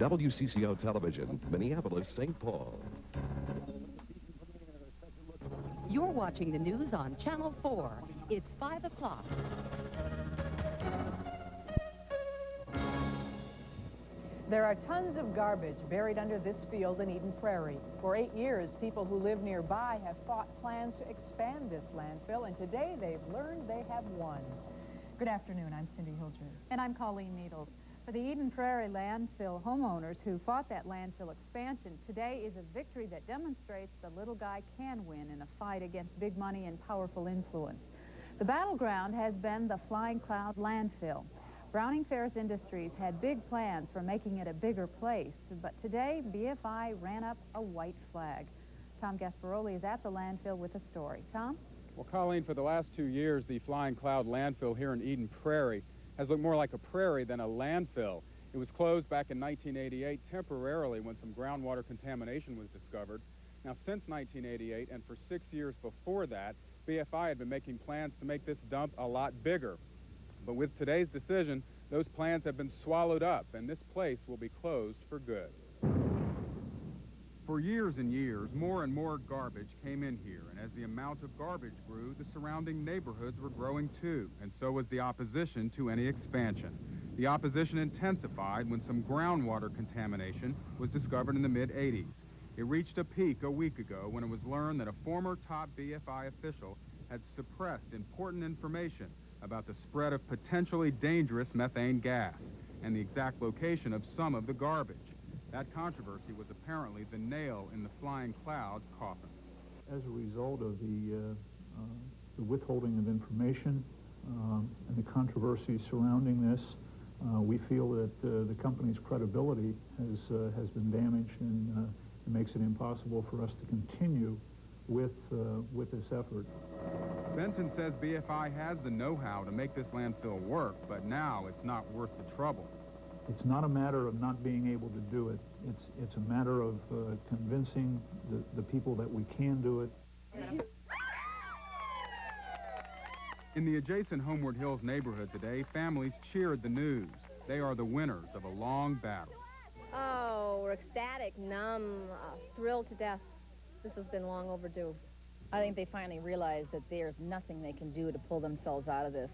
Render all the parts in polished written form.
WCCO Television, Minneapolis, St. Paul. You're watching the news on Channel 4. It's 5 o'clock. There are tons of garbage buried under this field in Eden Prairie. For 8 years, people who live nearby have fought plans to expand this landfill, and today they've learned they have won. Good afternoon, I'm Cindy Hildreth. And I'm Colleen Needles. For the Eden Prairie landfill homeowners who fought that landfill expansion, today is a victory that demonstrates the little guy can win in a fight against big money and powerful influence. The battleground has been the Flying Cloud landfill. Browning Ferris Industries had big plans for making it a bigger place, but today BFI ran up a white flag. Tom Gasparoli is at the landfill with a story. Tom? Well, Colleen, for the last 2 years, the Flying Cloud landfill here in Eden Prairie has looked more like a prairie than a landfill. It was closed back in 1988 temporarily when some groundwater contamination was discovered. Now, since 1988 and for 6 years before that, BFI had been making plans to make this dump a lot bigger. But with today's decision, those plans have been swallowed up, and this place will be closed for good. For years and years, more and more garbage came in here, and as the amount of garbage grew, the surrounding neighborhoods were growing too, and so was the opposition to any expansion. The opposition intensified when some groundwater contamination was discovered in the mid-'80s. It reached a peak a week ago when it was learned that a former top BFI official had suppressed important information about the spread of potentially dangerous methane gas and the exact location of some of the garbage. That controversy was apparently the nail in the Flying Cloud coffin. As a result of the withholding of information and the controversy surrounding this, we feel that the company's credibility has been damaged, and it makes it impossible for us to continue with this effort. Benton says BFI has the know-how to make this landfill work, but now it's not worth the trouble. It's not a matter of not being able to do it. It's a matter of convincing the people that we can do it. In the adjacent Homeward Hills neighborhood today, families cheered the news. They are the winners of a long battle. Oh, we're ecstatic, numb, thrilled to death. This has been long overdue. I think they finally realized that there's nothing they can do to pull themselves out of this.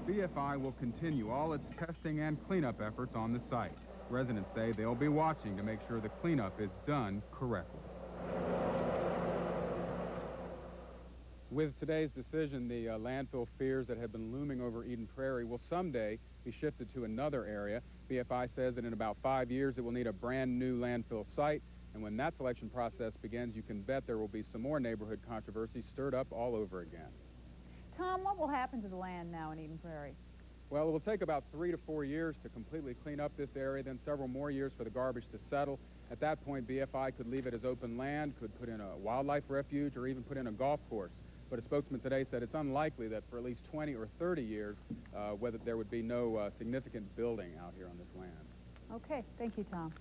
BFI will continue all its testing and cleanup efforts on the site. Residents say they'll be watching to make sure the cleanup is done correctly. With today's decision, the landfill fears that have been looming over Eden Prairie will someday be shifted to another area. BFI says that in about 5 years it will need a brand new landfill site, and when that selection process begins, you can bet there will be some more neighborhood controversy stirred up all over again. Tom, what will happen to the land now in Eden Prairie? Well, it will take about 3 to 4 years to completely clean up this area, then several more years for the garbage to settle. At that point, BFI could leave it as open land, could put in a wildlife refuge, or even put in a golf course. But a spokesman today said it's unlikely that for at least 20 or 30 years, whether there would be no significant building out here on this land. Okay, thank you, Tom.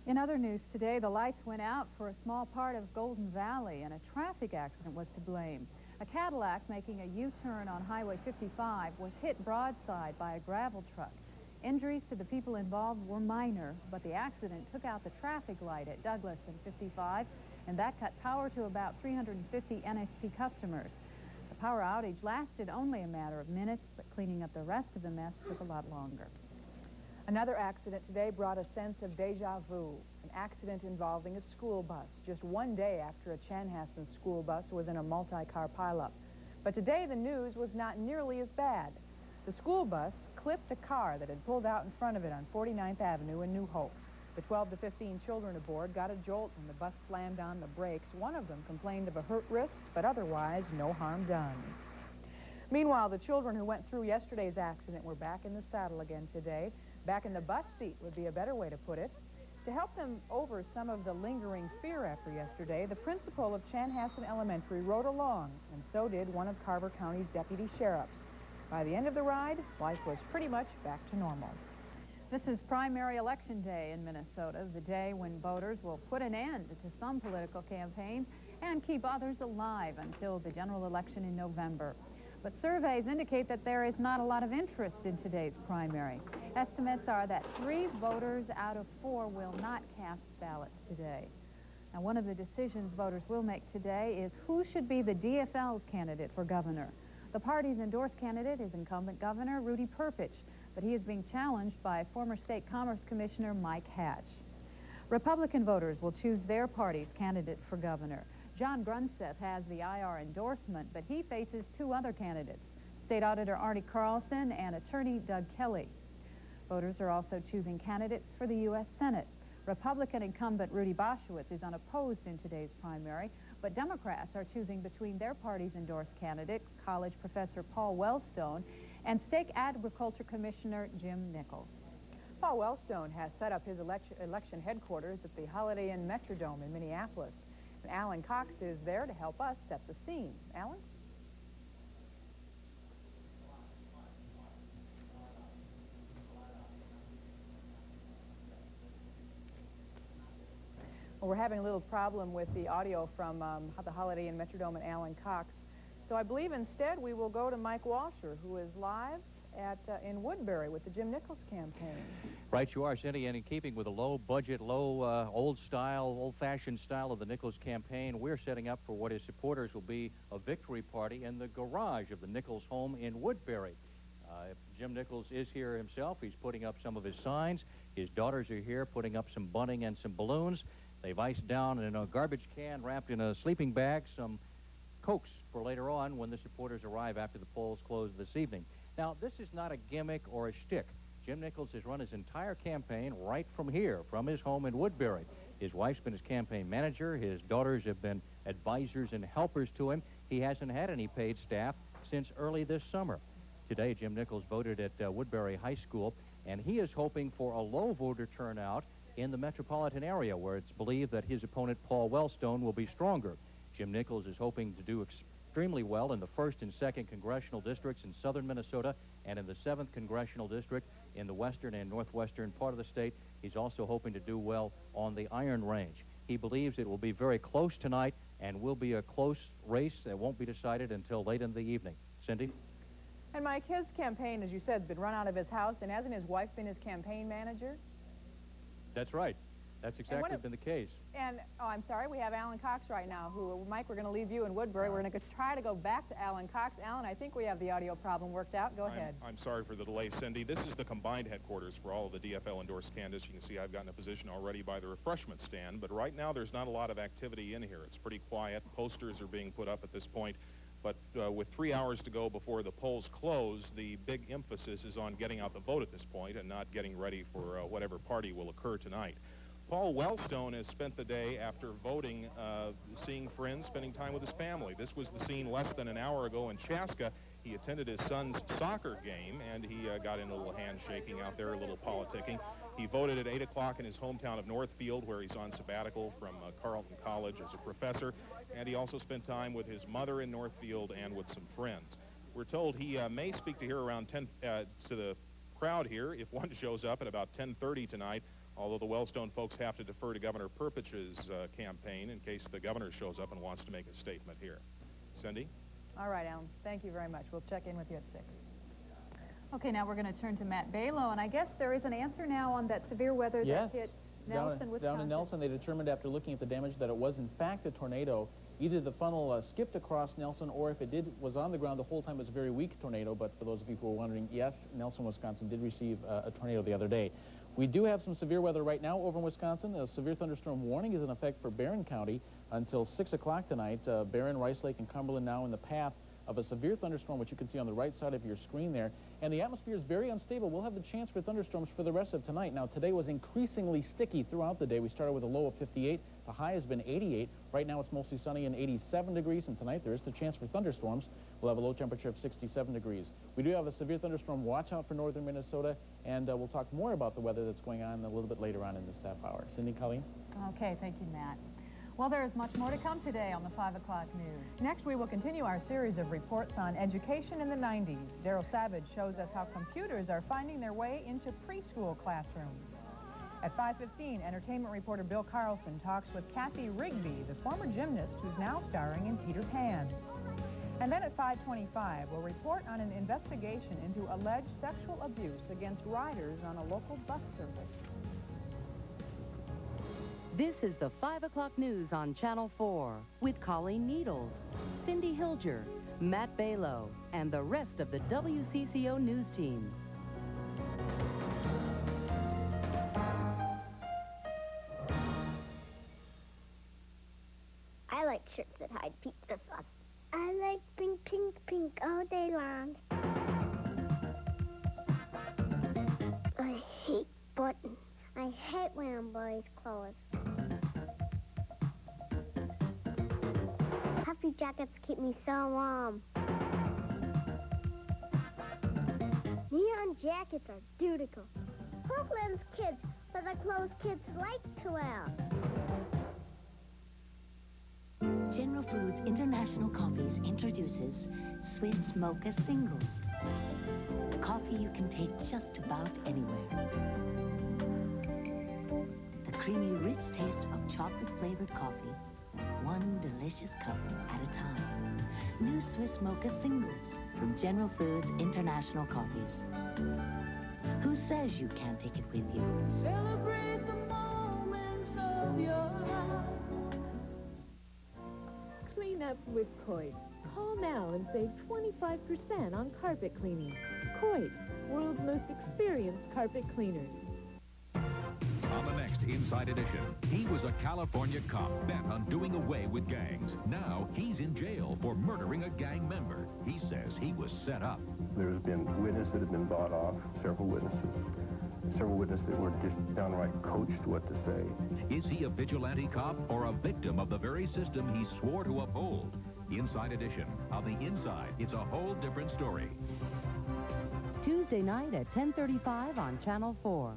In other news today, the lights went out for a small part of Golden Valley, and a traffic accident was to blame. A Cadillac making a U-turn on Highway 55 was hit broadside by a gravel truck. Injuries to the people involved were minor, but the accident took out the traffic light at Douglas and 55, and that cut power to about 350 NSP customers. The power outage lasted only a matter of minutes, but cleaning up the rest of the mess took a lot longer. Another accident today brought a sense of deja vu, an accident involving a school bus, just one day after a Chanhassen school bus was in a multi-car pileup. But today the news was not nearly as bad. The school bus clipped a car that had pulled out in front of it on 49th Avenue in New Hope. The 12 to 15 children aboard got a jolt when the bus slammed on the brakes. One of them complained of a hurt wrist, but otherwise no harm done. Meanwhile, the children who went through yesterday's accident were back in the saddle again today. Back in the bus seat would be a better way to put it. To help them over some of the lingering fear after yesterday, the principal of Chanhassen Elementary rode along, and so did one of Carver County's deputy sheriffs. By the end of the ride, life was pretty much back to normal. This is primary election day in Minnesota, the day when voters will put an end to some political campaigns and keep others alive until the general election in November. But surveys indicate that there is not a lot of interest in today's primary. Estimates are that 3 voters out of 4 will not cast ballots today. Now, one of the decisions voters will make today is who should be the DFL's candidate for governor. The party's endorsed candidate is incumbent Governor Rudy Perpich, but he is being challenged by former State Commerce Commissioner Mike Hatch. Republican voters will choose their party's candidate for governor. John Grunseth has the IR endorsement, but he faces 2 other candidates, State Auditor Arnie Carlson and Attorney Doug Kelly. Voters are also choosing candidates for the U.S. Senate. Republican incumbent Rudy Boschwitz is unopposed in today's primary, but Democrats are choosing between their party's endorsed candidate, college professor Paul Wellstone, and State Agriculture Commissioner Jim Nichols. Paul Wellstone has set up his election headquarters at the Holiday Inn Metrodome in Minneapolis. And Alan Cox is there to help us set the scene. Alan? Well, we're having a little problem with the audio from the Holiday Inn Metrodome and Alan Cox. So I believe instead we will go to Mike Washer, who is live in Woodbury with the Jim Nichols campaign. Right you are, Cindy, and in keeping with the low-budget, old-fashioned style of the Nichols campaign, we're setting up for what his supporters will be a victory party in the garage of the Nichols home in Woodbury. Jim Nichols is here himself. He's putting up some of his signs. His daughters are here putting up some bunting and some balloons. They've iced down in a garbage can wrapped in a sleeping bag some Cokes for later on when the supporters arrive after the polls close this evening. Now, this is not a gimmick or a shtick. Jim Nichols has run his entire campaign right from here, from his home in Woodbury. His wife's been his campaign manager. His daughters have been advisors and helpers to him. He hasn't had any paid staff since early this summer. Today, Jim Nichols voted at Woodbury High School, and he is hoping for a low voter turnout in the metropolitan area, where it's believed that his opponent, Paul Wellstone, will be stronger. Jim Nichols is hoping to do extremely well in the 1st and 2nd congressional districts in southern Minnesota and in the 7th congressional district in the western and northwestern part of the state. He's also hoping to do well on the Iron Range. He believes it will be very close tonight and will be a close race that won't be decided until late in the evening. Cindy? And Mike, his campaign, as you said, has been run out of his house, and hasn't his wife been his campaign manager? That's right. That's exactly been the case. And, oh, I'm sorry, we have Alan Cox right now, who, Mike, we're going to leave you in Woodbury. We're going to try to go back to Alan Cox. Alan, I think we have the audio problem worked out. Go ahead. I'm sorry for the delay, Cindy. This is the combined headquarters for all of the DFL-endorsed candidates. You can see I've gotten a position already by the refreshment stand, but right now there's not a lot of activity in here. It's pretty quiet. Posters are being put up at this point. But with 3 hours to go before the polls close, the big emphasis is on getting out the vote at this point and not getting ready for whatever party will occur tonight. Paul Wellstone has spent the day after voting, seeing friends, spending time with his family. This was the scene less than an hour ago in Chaska. He attended his son's soccer game, and he got in a little handshaking out there, a little politicking. He voted at 8 o'clock in his hometown of Northfield, where he's on sabbatical from Carleton College as a professor. And he also spent time with his mother in Northfield and with some friends. We're told he may speak to here around 10 to the crowd here if one shows up at about 10:30 tonight, although the Wellstone folks have to defer to Governor Perpich's campaign in case the governor shows up and wants to make a statement here. Cindy? All right, Alan. Thank you very much. We'll check in with you at 6. Okay, now we're going to turn to Matt Balow, and I guess there is an answer now on that severe weather that hit Nelson, Wisconsin. Down in Nelson, they determined after looking at the damage that it was in fact a tornado. Either the funnel skipped across Nelson, or if it was on the ground the whole time, it was a very weak tornado. But for those of you who are wondering, yes, Nelson, Wisconsin did receive a tornado the other day. We do have some severe weather right now over in Wisconsin. A severe thunderstorm warning is in effect for Barron County until 6 o'clock tonight. Barron, Rice Lake, and Cumberland now in the path of a severe thunderstorm, which you can see on the right side of your screen there. And the atmosphere is very unstable. We'll have the chance for thunderstorms for the rest of tonight. Now, today was increasingly sticky throughout the day. We started with a low of 58. The high has been 88. Right now, it's mostly sunny and 87 degrees. And tonight, there is the chance for thunderstorms. We'll have a low temperature of 67 degrees. We do have a severe thunderstorm watch out for northern Minnesota. And we'll talk more about the weather that's going on a little bit later on in this half hour. Cindy, Colleen? Okay, thank you, Matt. Well, there is much more to come today on the 5 o'clock news. Next, we will continue our series of reports on education in the 90s. Daryl Savage shows us how computers are finding their way into preschool classrooms. At 5:15, entertainment reporter Bill Carlson talks with Kathy Rigby, the former gymnast who's now starring in Peter Pan. And then at 5:25, we'll report on an investigation into alleged sexual abuse against riders on a local bus service. This is the 5 o'clock news on Channel 4 with Colleen Needles, Cindy Hilger, Matt Balow, and the rest of the WCCO news team. I like shirts that hide pizza sauce. I like pink, pink, pink all day long. I hate buttons. I hate wearing boys' clothes. Puffy jackets keep me so warm. Neon jackets are dutiful. Brooklyn's kids for the clothes kids like to wear. General Foods International Coffees introduces Swiss Mocha Singles. Coffee you can take just about anywhere. The creamy, rich taste of chocolate-flavored coffee, one delicious cup at a time. New Swiss Mocha Singles from General Foods International Coffees. Who says you can't take it with you? Celebrate the moments of your life. Clean up with Coit. Call now and save 25% on carpet cleaning. Coit, world's most experienced carpet cleaners. On the next Inside Edition, he was a California cop bent on doing away with gangs. Now he's in jail for murdering a gang member. He says he was set up. There's been witnesses that have been bought off, several witnesses that were just downright coached what to say. Is he a vigilante cop or a victim of the very system he swore to uphold? Inside Edition. On the inside, it's a whole different story. Tuesday night at 10:35 on Channel 4.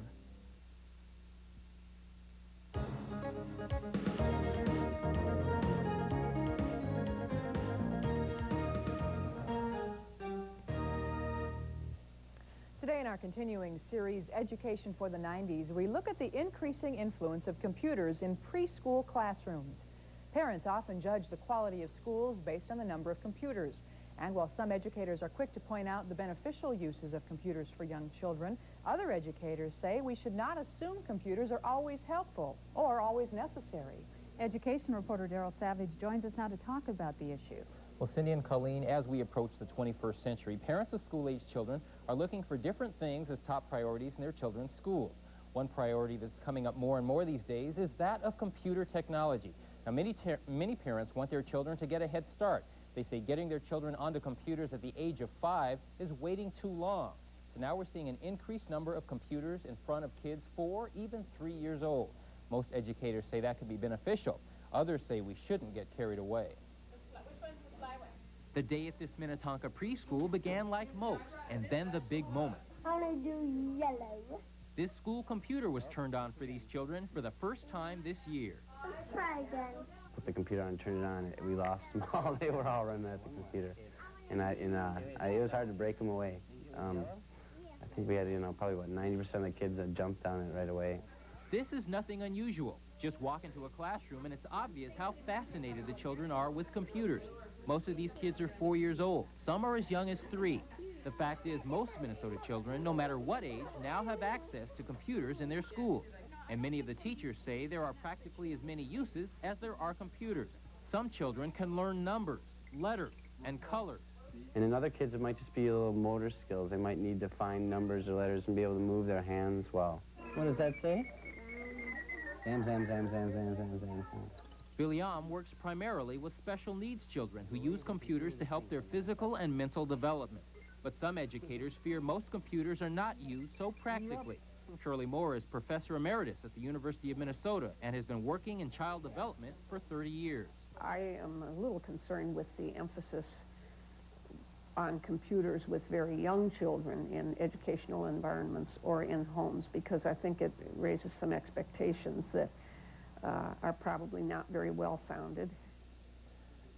Today in our continuing series, Education for the 90s, we look at the increasing influence of computers in preschool classrooms. Parents often judge the quality of schools based on the number of computers. And while some educators are quick to point out the beneficial uses of computers for young children, other educators say we should not assume computers are always helpful or always necessary. Education reporter Daryl Savage joins us now to talk about the issue. Well, Cindy and Colleen, as we approach the 21st century, parents of school-age children are looking for different things as top priorities in their children's schools. One priority that's coming up more and more these days is that of computer technology. Now, many parents want their children to get a head start. They say getting their children onto computers at the age of 5 is waiting too long. So now we're seeing an increased number of computers in front of kids 4, even 3 years old. Most educators say that could be beneficial. Others say we shouldn't get carried away. The day at this Minnetonka preschool began like most, and then the big moment. I want to do yellow. This school computer was turned on for these children for the first time this year. Let's try again. Put the computer on and turned it on. We lost them all. They were all running at the computer. And it was hard to break them away. I think we had, probably, 90% of the kids that jumped on it right away. This is nothing unusual. Just walk into a classroom and it's obvious how fascinated the children are with computers. Most of these kids are 4 years old. Some are as young as 3. The fact is, most Minnesota children, no matter what age, now have access to computers in their schools. And many of the teachers say there are practically as many uses as there are computers. Some children can learn numbers, letters, and colors. And in other kids, it might just be a little motor skills. They might need to find numbers or letters and be able to move their hands well. What does that say? Zam, zam, zam, zam, zam, zam, zam, zam. William works primarily with special needs children who use computers to help their physical and mental development. But some educators fear most computers are not used so practically. Shirley Moore is Professor Emeritus at the University of Minnesota and has been working in child development for 30 years. I am a little concerned with the emphasis on computers with very young children in educational environments or in homes, because I think it raises some expectations that are probably not very well-founded.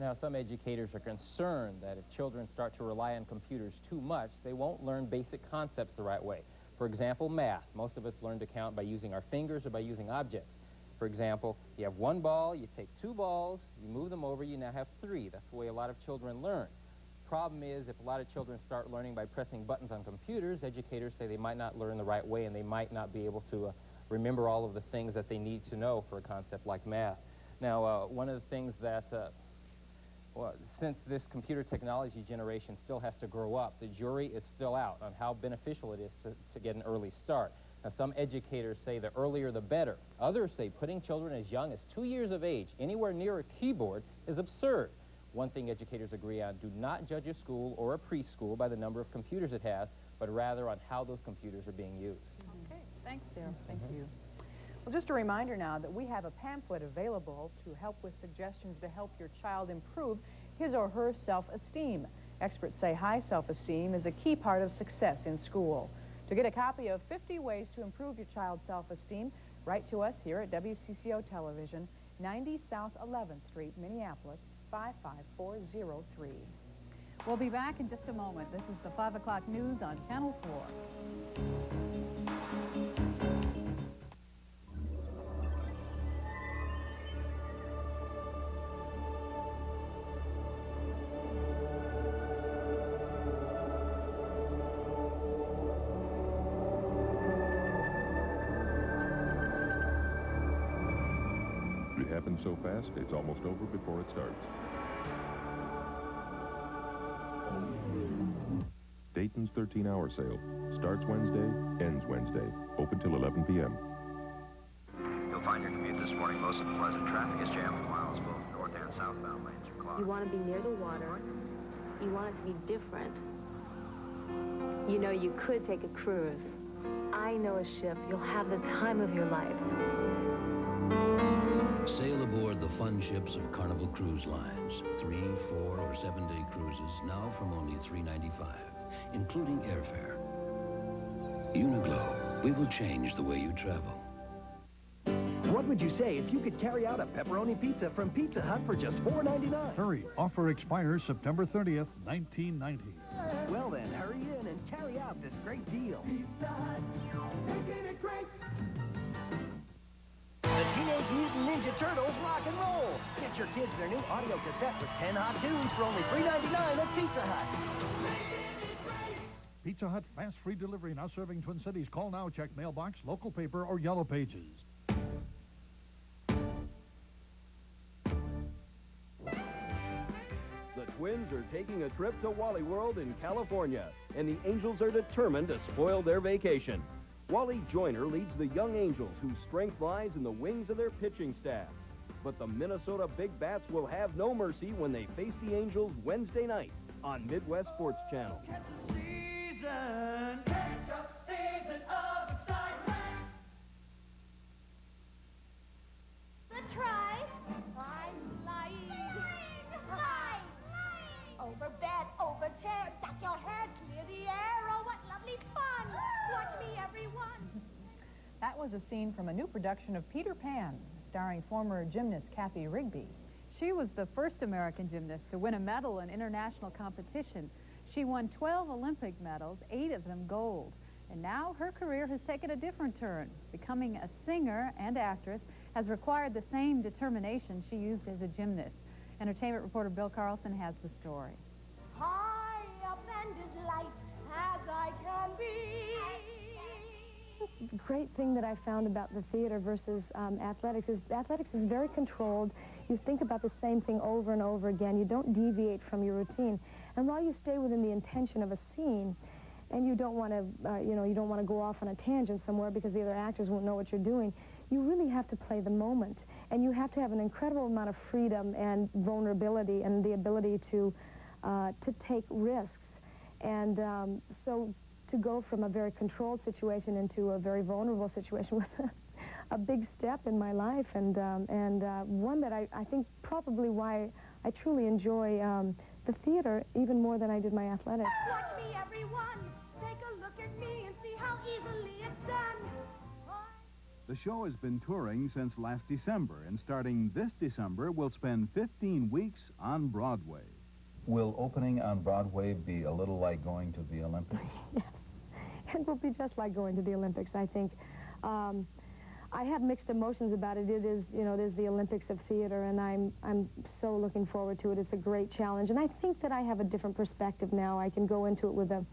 Now, some educators are concerned that if children start to rely on computers too much, they won't learn basic concepts the right way. For example, math. Most of us learn to count by using our fingers or by using objects. For example, you have 1 ball, you take 2 balls, you move them over, you now have 3. That's the way a lot of children learn. problem is if a lot of children start learning by pressing buttons on computers, educators say they might not learn the right way and they might not be able to remember all of the things that they need to know for a concept like math. Now, one of the things that, well, since this computer technology generation still has to grow up, the jury is still out on how beneficial it is to get an early start. Now, some educators say the earlier the better. Others say putting children as young as 2 years of age anywhere near a keyboard is absurd. One thing educators agree on: do not judge a school or a preschool by the number of computers it has, but rather on how those computers are being used. Okay, thanks, Daryl. Thank you. Well, just a reminder now that we have a pamphlet available to help with suggestions to help your child improve his or her self-esteem. Experts say high self-esteem is a key part of success in school. To get a copy of 50 Ways to Improve Your Child's Self-Esteem, write to us here at WCCO Television, 90 South 11th Street, Minneapolis, 55403. We'll be back in just a moment. This is the 5 o'clock news on Channel 4. It happens so fast, it's almost over before it starts. Dayton's 13-hour sale. Starts Wednesday, ends Wednesday. Open till 11 p.m. You'll find your commute this morning mostly pleasant. Traffic is jammed for miles. Both north and southbound lanes are clogged. You want to be near the water. You want it to be different. You know, you could take a cruise. I know a ship. You'll have the time of your life. Sail aboard the fun ships of Carnival Cruise Lines. 3, 4, or 7-day cruises now from only $3.95, including airfare. Uniglow, we will change the way you travel. What would you say if you could carry out a pepperoni pizza from Pizza Hut for just $4.99? Hurry, offer expires September 30th, 1990. Well then, hurry in and carry out this great deal. Pizza Hut, making it great. The Teenage Mutant Ninja Turtles rock and roll. Get your kids their new audio cassette with 10 hot tunes for only $3.99 at Pizza Hut. Pizza Hut fast free delivery now serving Twin Cities. Call now, check mailbox, local paper, or Yellow Pages. The Twins are taking a trip to Wally World in California, and the Angels are determined to spoil their vacation. Wally Joyner leads the young Angels, whose strength lies in the wings of their pitching staff. But the Minnesota Big Bats will have no mercy when they face the Angels Wednesday night on Midwest Sports Channel. Over bed, over chair, duck your head, clear the air. Oh, what lovely fun! Watch me, everyone. That was a scene from a new production of Peter Pan, starring former gymnast Kathy Rigby. She was the first American gymnast to win a medal in international competition. She won 12 Olympic medals, 8 of them gold. And now her career has taken a different turn. Becoming a singer and actress has required the same determination she used as a gymnast. Entertainment reporter Bill Carlson has the story. High up and as light as I can be. The great thing that I found about the theater versus athletics is very controlled. You think about the same thing over and over again. You don't deviate from your routine. And while you stay within the intention of a scene, and you don't want to, you don't want to go off on a tangent somewhere because the other actors won't know what you're doing, you really have to play the moment. And you have to have an incredible amount of freedom and vulnerability and the ability to take risks. And so to go from a very controlled situation into a very vulnerable situation was a big step in my life, and one that I think probably why I truly enjoy the theater even more than I did my athletics. Watch me, everyone. Take a look at me and see how easily it's done. The show has been touring since last December, and starting this December, we'll spend 15 weeks on Broadway. Will opening on Broadway be a little like going to the Olympics? Yes, it will be just like going to the Olympics, I think. I have mixed emotions about it. It is, you know, there's the Olympics of theater, and I'm so looking forward to it. It's a great challenge, and I think that I have a different perspective now. I can go into it with an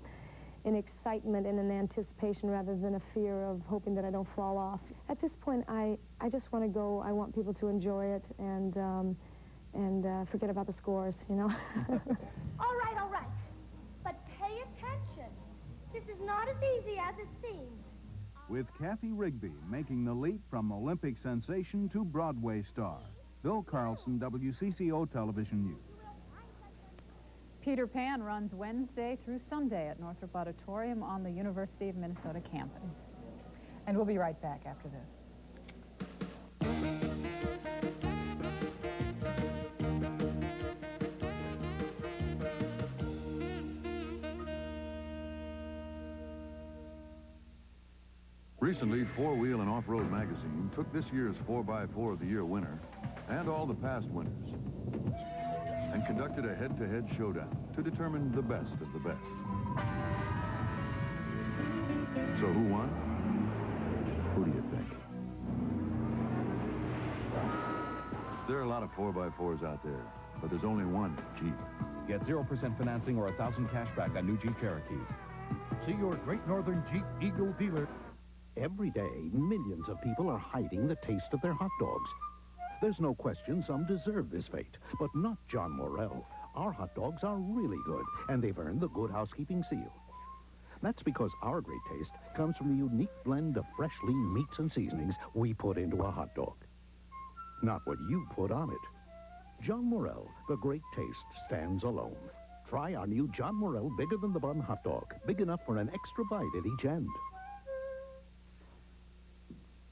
excitement and an anticipation rather than a fear of hoping that I don't fall off. At this point, I just want to go. I want people to enjoy it and forget about the scores, you know. All right. But pay attention. This is not as easy as it seems. With Kathy Rigby making the leap from Olympic sensation to Broadway star. Bill Carlson, WCCO Television News. Peter Pan runs Wednesday through Sunday at Northrop Auditorium on the University of Minnesota campus. And we'll be right back after this. Recently, Four Wheel and Off-Road magazine took this year's 4x4 of the Year winner and all the past winners and conducted a head-to-head showdown to determine the best of the best. So who won? Who do you think? There are a lot of 4x4s out there, but there's only one Jeep. Get 0% financing or 1,000 cash back on new Jeep Cherokees. See your Great Northern Jeep Eagle dealer. Every day, millions of people are hiding the taste of their hot dogs. There's no question some deserve this fate, but not John Morrell. Our hot dogs are really good, and they've earned the Good Housekeeping seal. That's because our great taste comes from the unique blend of fresh, lean meats and seasonings we put into a hot dog. Not what you put on it. John Morrell, the great taste stands alone. Try our new John Morrell Bigger Than the Bun hot dog, big enough for an extra bite at each end.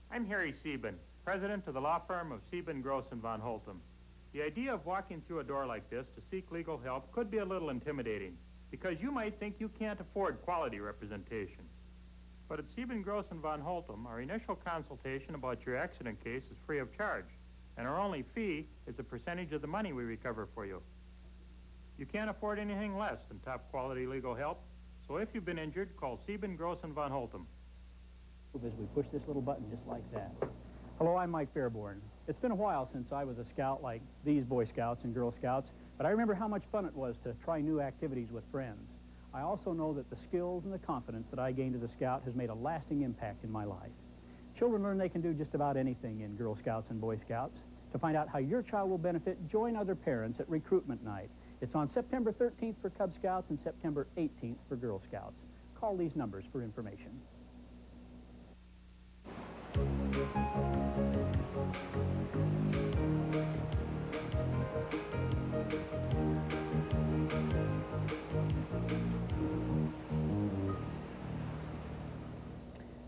I'm Harry Sieben, president of the law firm of Sieben, Gross & Von Holtum. The idea of walking through a door like this to seek legal help could be a little intimidating, because you might think you can't afford quality representation. But at Sieben, Gross & Von Holtum, our initial consultation about your accident case is free of charge, and our only fee is a percentage of the money we recover for you. You can't afford anything less than top quality legal help, so if you've been injured, call Sieben, Gross & Von Holtum. As we push this little button just like that. Hello, I'm Mike Fairborn. It's been a while since I was a scout like these Boy Scouts and Girl Scouts, but I remember how much fun it was to try new activities with friends. I also know that the skills and the confidence that I gained as a scout has made a lasting impact in my life. Children learn they can do just about anything in Girl Scouts and Boy Scouts. To find out how your child will benefit, join other parents at Recruitment Night. It's on September 13th for Cub Scouts and September 18th for Girl Scouts. Call these numbers for information.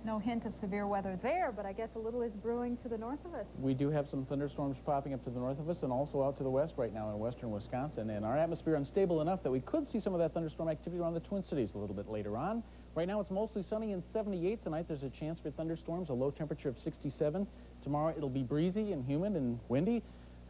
No hint of severe weather there, but I guess a little is brewing to the north of us. We do have some thunderstorms popping up to the north of us and also out to the west right now in western Wisconsin. And our atmosphere unstable enough that we could see some of that thunderstorm activity around the Twin Cities a little bit later on. Right now it's mostly sunny and 78 tonight. There's a chance for thunderstorms, a low temperature of 67. Tomorrow it'll be breezy and humid and windy.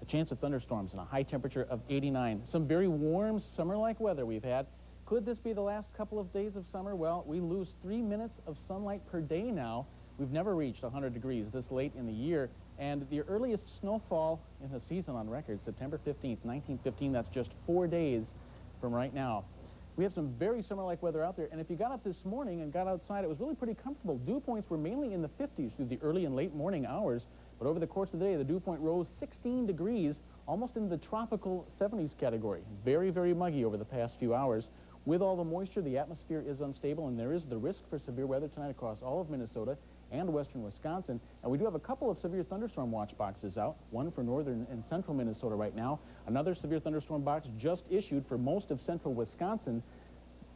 A chance of thunderstorms and a high temperature of 89. Some very warm summer-like weather we've had. Could this be the last couple of days of summer? Well, we lose 3 minutes of sunlight per day now. We've never reached 100 degrees this late in the year. And the earliest snowfall in the season on record, September 15th, 1915, that's just 4 days from right now. We have some very summer-like weather out there, and if you got up this morning and got outside, it was really pretty comfortable. Dew points were mainly in the 50s through the early and late morning hours, but over the course of the day, the dew point rose 16 degrees, almost into the tropical 70s category. Very, very muggy over the past few hours. With all the moisture, the atmosphere is unstable, and there is the risk for severe weather tonight across all of Minnesota and western Wisconsin. And we do have a couple of severe thunderstorm watch boxes out, one for northern and central Minnesota right now. Another severe thunderstorm box just issued for most of central Wisconsin.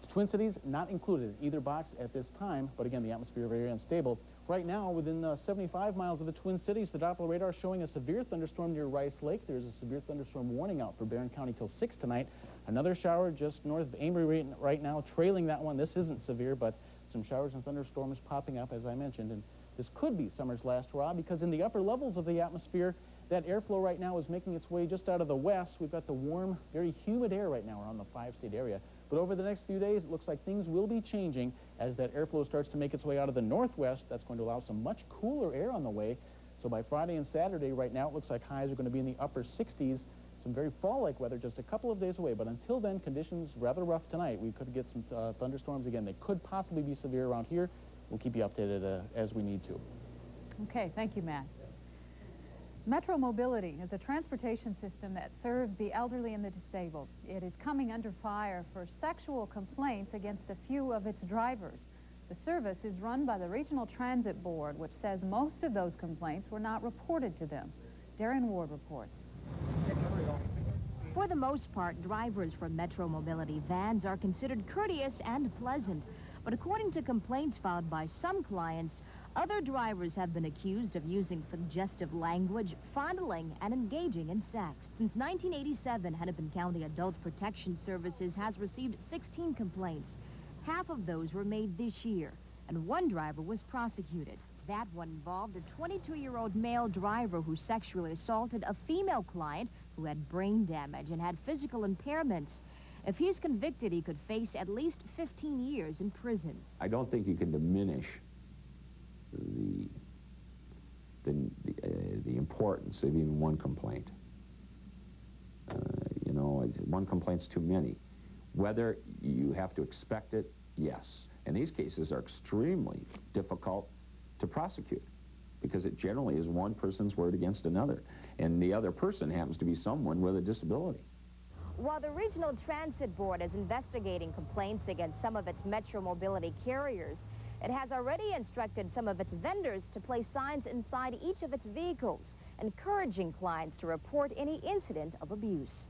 The Twin Cities not included in either box at this time, but again, the atmosphere very unstable. Right now, within 75 miles of the Twin Cities, the Doppler radar is showing a severe thunderstorm near Rice Lake. There's a severe thunderstorm warning out for Barron County till 6 tonight. Another shower just north of Amory right now, trailing that one. This isn't severe, but some showers and thunderstorms popping up, as I mentioned. And this could be summer's last hurrah, because in the upper levels of the atmosphere, that airflow right now is making its way just out of the west. We've got the warm, very humid air right now around the 5-state area. But over the next few days, it looks like things will be changing, As that airflow starts to make its way out of the northwest, that's going to allow some much cooler air on the way. So by Friday and Saturday, right now, it looks like highs are going to be in the upper 60s. Some very fall-like weather just a couple of days away. But until then, conditions rather rough tonight. We could get some thunderstorms again. They could possibly be severe around here. We'll keep you updated as we need to. Okay, thank you, Matt. Metro Mobility is a transportation system that serves the elderly and the disabled. It is coming under fire for sexual complaints against a few of its drivers. The service is run by the Regional Transit Board, which says most of those complaints were not reported to them. Darren Ward reports. For the most part, drivers for Metro Mobility vans are considered courteous and pleasant. But according to complaints filed by some clients, other drivers have been accused of using suggestive language, fondling, and engaging in sex. Since 1987, Hennepin County Adult Protection Services has received 16 complaints. Half of those were made this year, and one driver was prosecuted. That one involved a 22-year-old male driver who sexually assaulted a female client who had brain damage and had physical impairments. If he's convicted, he could face at least 15 years in prison. I don't think you can diminish the importance of even one complaint. You know, one complaint's too many. Whether you have to expect it, yes. And these cases are extremely difficult to prosecute because it generally is one person's word against another, and the other person happens to be someone with a disability. While the Regional Transit Board is investigating complaints against some of its Metro Mobility carriers, it has already instructed some of its vendors to place signs inside each of its vehicles, encouraging clients to report any incident of abuse.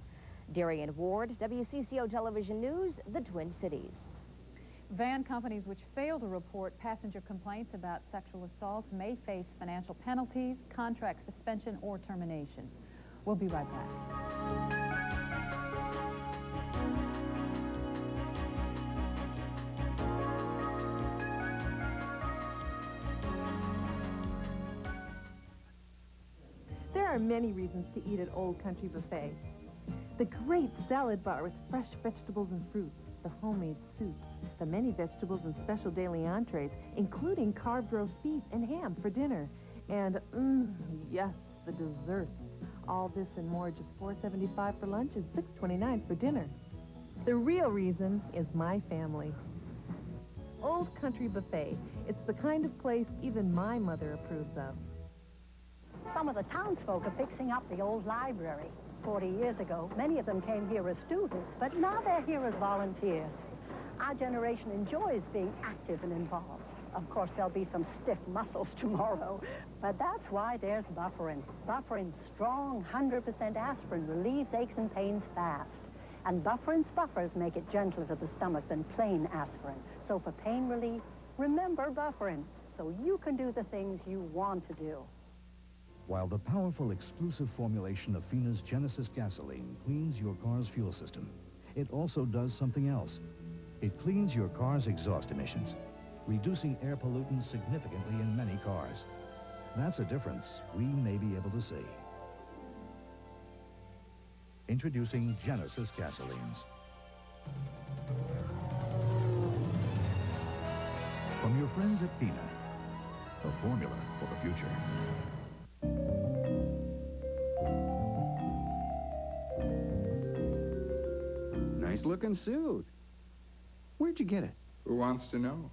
Darian Ward, WCCO Television News, the Twin Cities. Van companies which fail to report passenger complaints about sexual assaults may face financial penalties, contract suspension, or termination. We'll be right back. There are many reasons to eat at Old Country Buffet. The great salad bar with fresh vegetables and fruits, the homemade soup, the many vegetables and special daily entrees, including carved roast beef and ham for dinner, and, yes, the desserts. All this and more, just $4.75 for lunch and $6.29 for dinner. The real reason is my family. Old Country Buffet. It's the kind of place even my mother approves of. Some of the townsfolk are fixing up the old library. 40 years ago, many of them came here as students, but now they're here as volunteers. Our generation enjoys being active and involved. Of course, there'll be some stiff muscles tomorrow, but that's why there's Bufferin. Bufferin's strong 100% aspirin relieves aches and pains fast. And Bufferin's buffers make it gentler to the stomach than plain aspirin. So for pain relief, remember Bufferin, so you can do the things you want to do. While the powerful exclusive formulation of Fina's Genesis gasoline cleans your car's fuel system, it also does something else. It cleans your car's exhaust emissions, reducing air pollutants significantly in many cars. That's a difference we may be able to see. Introducing Genesis gasolines. From your friends at Fina, the formula for the future. Nice looking suit. Where'd you get it? Who wants to know?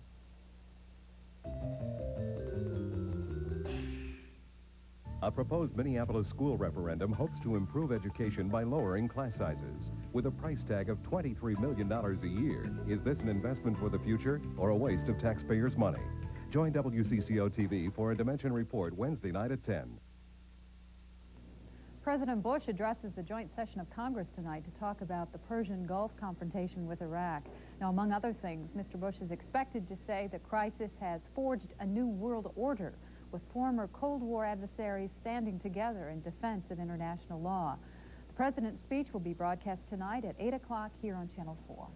A proposed Minneapolis school referendum hopes to improve education by lowering class sizes. With a price tag of $23 million a year, is this an investment for the future or a waste of taxpayers' money? Join WCCO TV for a Dimension Report Wednesday night at 10. President Bush addresses the joint session of Congress tonight to talk about the Persian Gulf confrontation with Iraq. Now, among other things, Mr. Bush is expected to say the crisis has forged a new world order, with former Cold War adversaries standing together in defense of international law. The president's speech will be broadcast tonight at 8 o'clock here on Channel 4.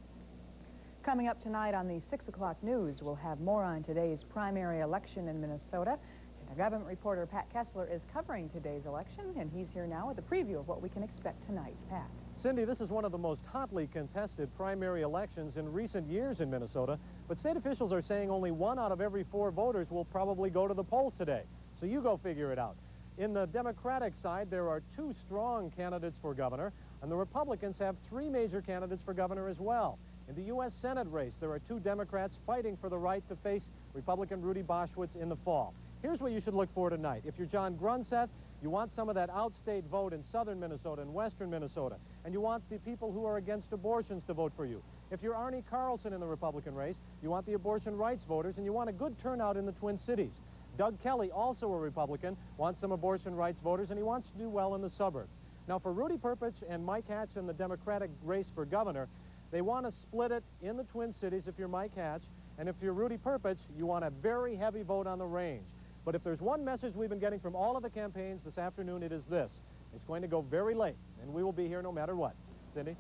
Coming up tonight on the 6 o'clock news, we'll have more on today's primary election in Minnesota. And our government reporter Pat Kessler is covering today's election, and he's here now with a preview of what we can expect tonight. Pat. Cindy, this is one of the most hotly contested primary elections in recent years in Minnesota, but state officials are saying only 1 out of every 4 voters will probably go to the polls today. So you go figure it out. In the Democratic side, there are 2 strong candidates for governor, and the Republicans have 3 major candidates for governor as well. In the U.S. Senate race, there are 2 Democrats fighting for the right to face Republican Rudy Boschwitz in the fall. Here's what you should look for tonight. If you're John Grunseth, you want some of that outstate vote in southern Minnesota and western Minnesota, and you want the people who are against abortions to vote for you. If you're Arnie Carlson in the Republican race, you want the abortion rights voters, and you want a good turnout in the Twin Cities. Doug Kelly, also a Republican, wants some abortion rights voters, and he wants to do well in the suburbs. Now, for Rudy Perpich and Mike Hatch in the Democratic race for governor, they want to split it in the Twin Cities if you're Mike Hatch, and if you're Rudy Perpich, you want a very heavy vote on the range. But if there's one message we've been getting from all of the campaigns this afternoon, it is this. It's going to go very late, and we will be here no matter what. Cindy?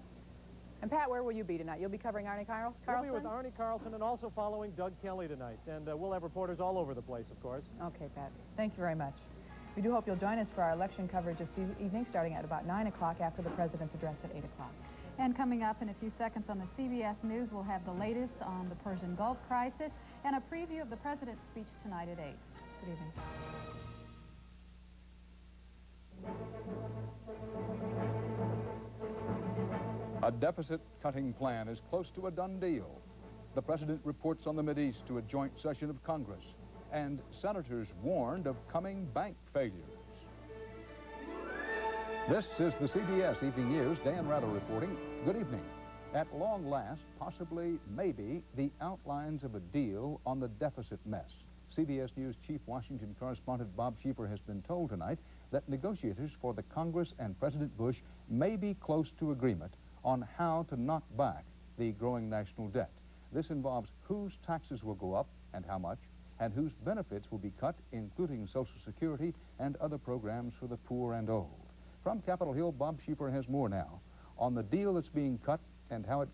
And Pat, where will you be tonight? You'll be covering Arnie Carlson? We'll be with Arnie Carlson and also following Doug Kelly tonight. And we'll have reporters all over the place, of course. Okay, Pat. Thank you very much. We do hope you'll join us for our election coverage this evening, starting at about 9 o'clock after the President's address at 8 o'clock. And coming up in a few seconds on the CBS News, we'll have the latest on the Persian Gulf crisis and a preview of the President's speech tonight at 8. Good evening. A deficit-cutting plan is close to a done deal. The President reports on the Mideast to a joint session of Congress, and senators warned of coming bank failures. This is the CBS Evening News. Dan Rather reporting. Good evening. At long last, possibly, maybe, the outlines of a deal on the deficit mess. CBS News Chief Washington correspondent Bob Schieffer has been told tonight that negotiators for the Congress and President Bush may be close to agreement on how to knock back the growing national debt. This involves whose taxes will go up and how much, and whose benefits will be cut, including Social Security and other programs for the poor and old. From Capitol Hill, Bob Schieffer has more now on the deal that's being cut and how it